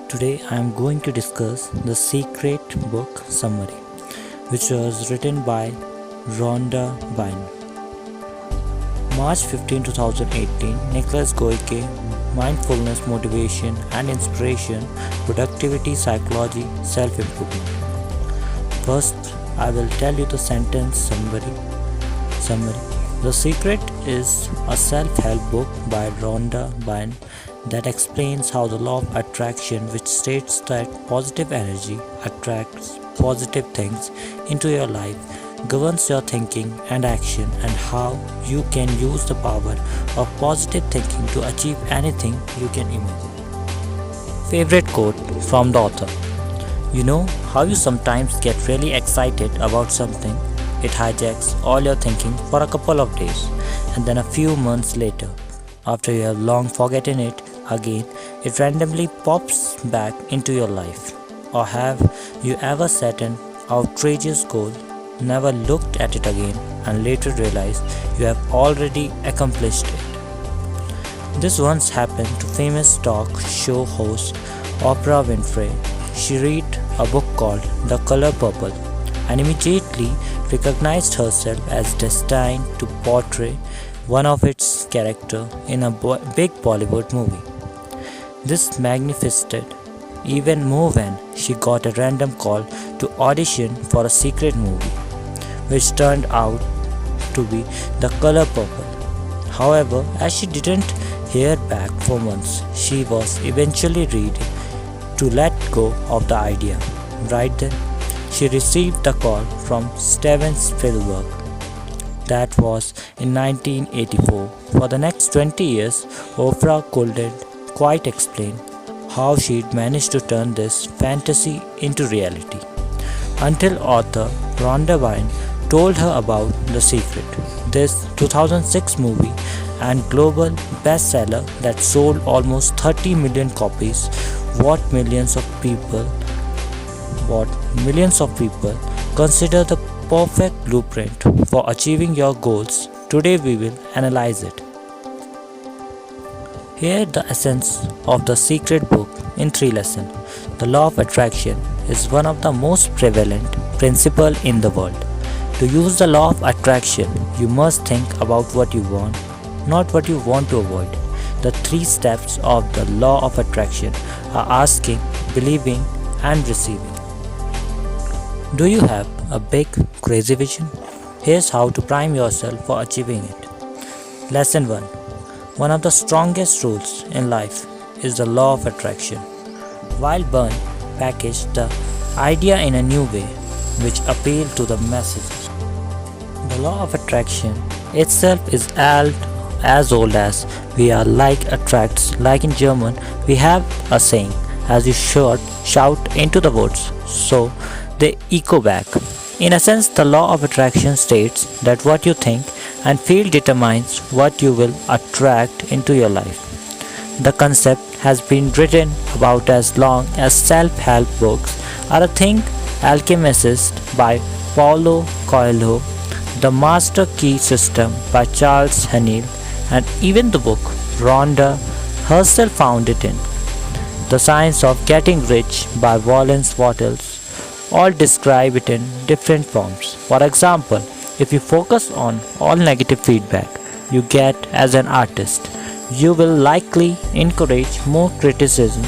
Today I am going to discuss The Secret Book Summary, which was written by Rhonda Byrne. March 15, 2018, Nicholas Goike, Mindfulness, Motivation and Inspiration, Productivity, Psychology, Self-Improvement. First, I will tell you the sentence summary. The Secret is a self-help book by Rhonda Byrne that explains how the law of attraction, which states that positive energy attracts positive things into your life, governs your thinking and action, and how you can use the power of positive thinking to achieve anything you can imagine. Favorite quote from the author. You know how you sometimes get really excited about something? It hijacks all your thinking for a couple of days, and then a few months later, after you have long forgotten it again, it randomly pops back into your life. Or have you ever set an outrageous goal, never looked at it again, and later realized you have already accomplished it? This once happened to famous talk show host Oprah Winfrey. She read a book called The Color Purple and immediately recognized herself as destined to portray one of its characters in a big Bollywood movie. This magnified even more when she got a random call to audition for a secret movie, which turned out to be The Color Purple. However, as she didn't hear back for months, she was eventually ready to let go of the idea. Right then, she received the call from Steven Spielberg. That was in 1984. For the next 20 years, Oprah couldn't quite explain how she'd managed to turn this fantasy into reality, until author Rhonda Byrne told her about The Secret, this 2006 movie and global bestseller that sold almost 30 million copies. What millions of people consider the perfect blueprint for achieving your goals. Today we will analyze it. Here the essence of The Secret Book in 3 lessons. The law of attraction is one of the most prevalent principles in the world. To use the law of attraction, you must think about what you want, not what you want to avoid. The 3 steps of the law of attraction are asking, believing, and receiving. Do you have a big, crazy vision? Here's how to prime yourself for achieving it. Lesson 1. One of the strongest rules in life is the law of attraction. While Byrne packaged the idea in a new way, which appealed to the masses. The law of attraction itself is as old as we are. Like attracts. Like in German, we have a saying, as you shout into the woods, so they echo back. In a sense, the law of attraction states that what you think and feel determines what you will attract into your life. The concept has been written about as long as self-help books are a thing. Alchemist by Paulo Coelho, The Master Key System by Charles Haniel, and even the book Rhonda herself found it in, The Science of Getting Rich by Wallace Wattles, all describe it in different forms. For example, if you focus on all negative feedback you get as an artist, you will likely encourage more criticism.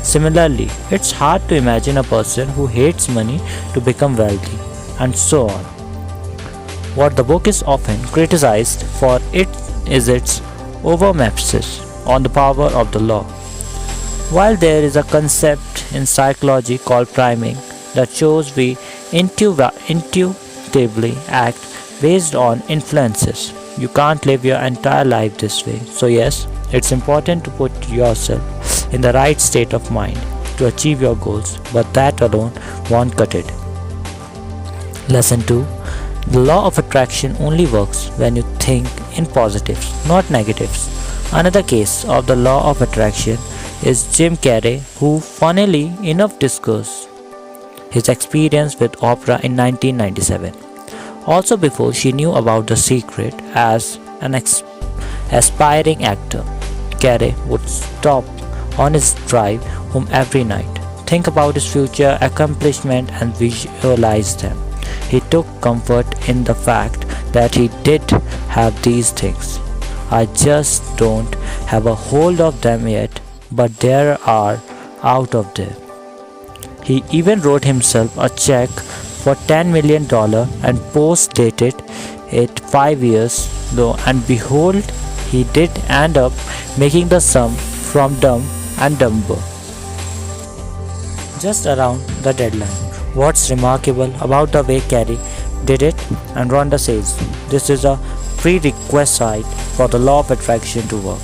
Similarly, it's hard to imagine a person who hates money to become wealthy, and so on. What the book is often criticized for is its overemphasis on the power of the law. While there is a concept in psychology called priming that shows we intuitively act based on influences, you can't live your entire life this way. So yes, it's important to put yourself in the right state of mind to achieve your goals, but that alone won't cut it. Lesson 2. The law of attraction only works when you think in positives, not negatives. Another case of the law of attraction is Jim Carrey, who funnily enough discussed his experience with Oprah in 1997. Also before she knew about The Secret as an aspiring actor, Carrey would stop on his drive home every night. Think about his future accomplishment and visualize them. He took comfort in the fact that he did have these things. I just don't have a hold of them yet, but there are out of there. He even wrote himself a check for $10 million and post dated it 5 years though, and behold, he did end up making the sum from Dumb and Dumber just around the deadline. What's remarkable about the way Carrie did it, and Rhonda says this is a prerequisite for the law of attraction to work,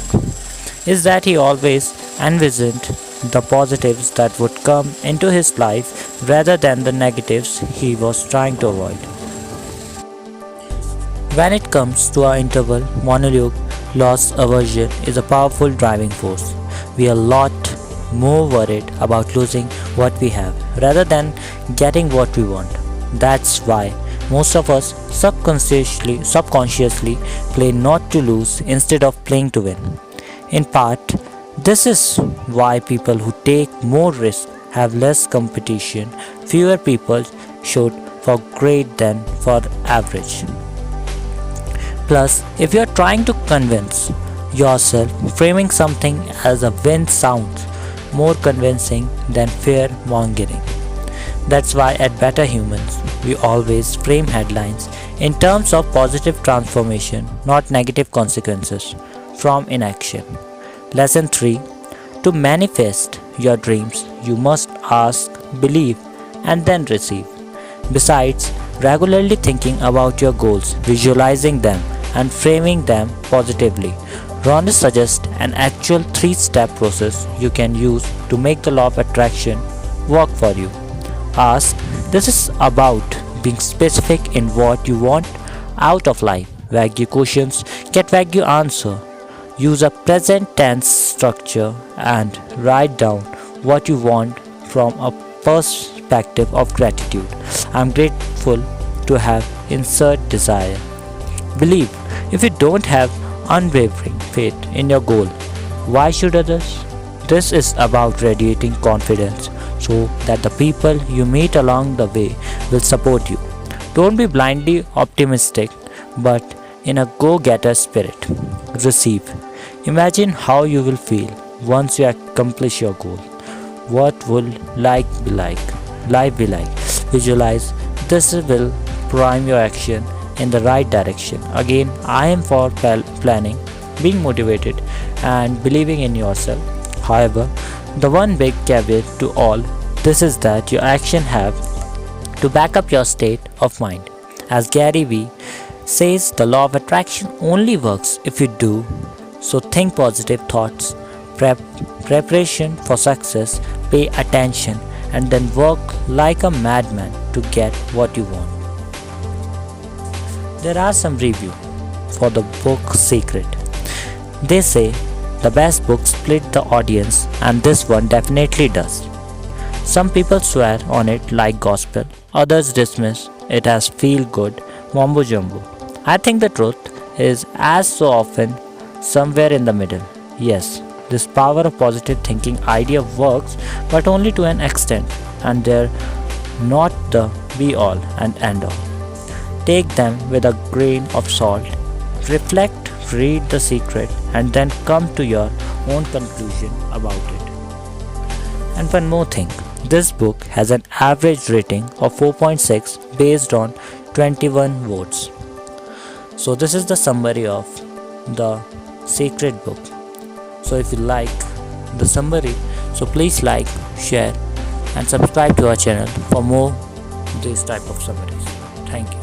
is that he always envisioned the positives that would come into his life rather than the negatives he was trying to avoid. When it comes to our interval monologue, loss aversion is a powerful driving force. We are a lot more worried about losing what we have rather than getting what we want. That's why most of us subconsciously play not to lose instead of playing to win. In part, this is why people who take more risk have less competition, fewer people shoot for great than for average. Plus, if you are trying to convince yourself, framing something as a win sounds more convincing than fear mongering. That's why at Better Humans, we always frame headlines in terms of positive transformation, not negative consequences from inaction. Lesson 3: to manifest your dreams, you must ask, believe, and then receive. Besides, regularly thinking about your goals, visualizing them, and framing them positively, Rhonda suggests an actual 3-step process you can use to make the law of attraction work for you. Ask. This is about being specific in what you want out of life. Vague questions get vague answer. Use a present tense structure and write down what you want from a perspective of gratitude. I'm grateful to have insert desire. Believe. If you don't have unwavering faith in your goal, why should others? This is about radiating confidence so that the people you meet along the way will support you. Don't be blindly optimistic, but in a go-getter spirit. Receive. Imagine how you will feel once you accomplish your goal. What will life be like? Visualize. This will prime your action in the right direction. Again, I am for planning, being motivated, and believing in yourself. However, the one big caveat to all this is that your action have to back up your state of mind. As Gary Vee says, the law of attraction only works if you do. So think positive thoughts, preparation for success, pay attention, and then work like a madman to get what you want. There are some reviews for the book Secret. They say the best book split the audience, and this one definitely does. Some people swear on it like gospel, others dismiss it as feel good mumbo jumbo. I think the truth is, as so often, somewhere in the middle. Yes, this power of positive thinking idea works, but only to an extent, and they're not the be all and end all. Take them with a grain of salt. Reflect, read The Secret, and then come to your own conclusion about it. And one more thing, this book has an average rating of 4.6 based on 21 votes. So this is the summary of the Secret book. So if you like the summary, so please like, share, and subscribe to our channel for more these type of summaries. Thank you.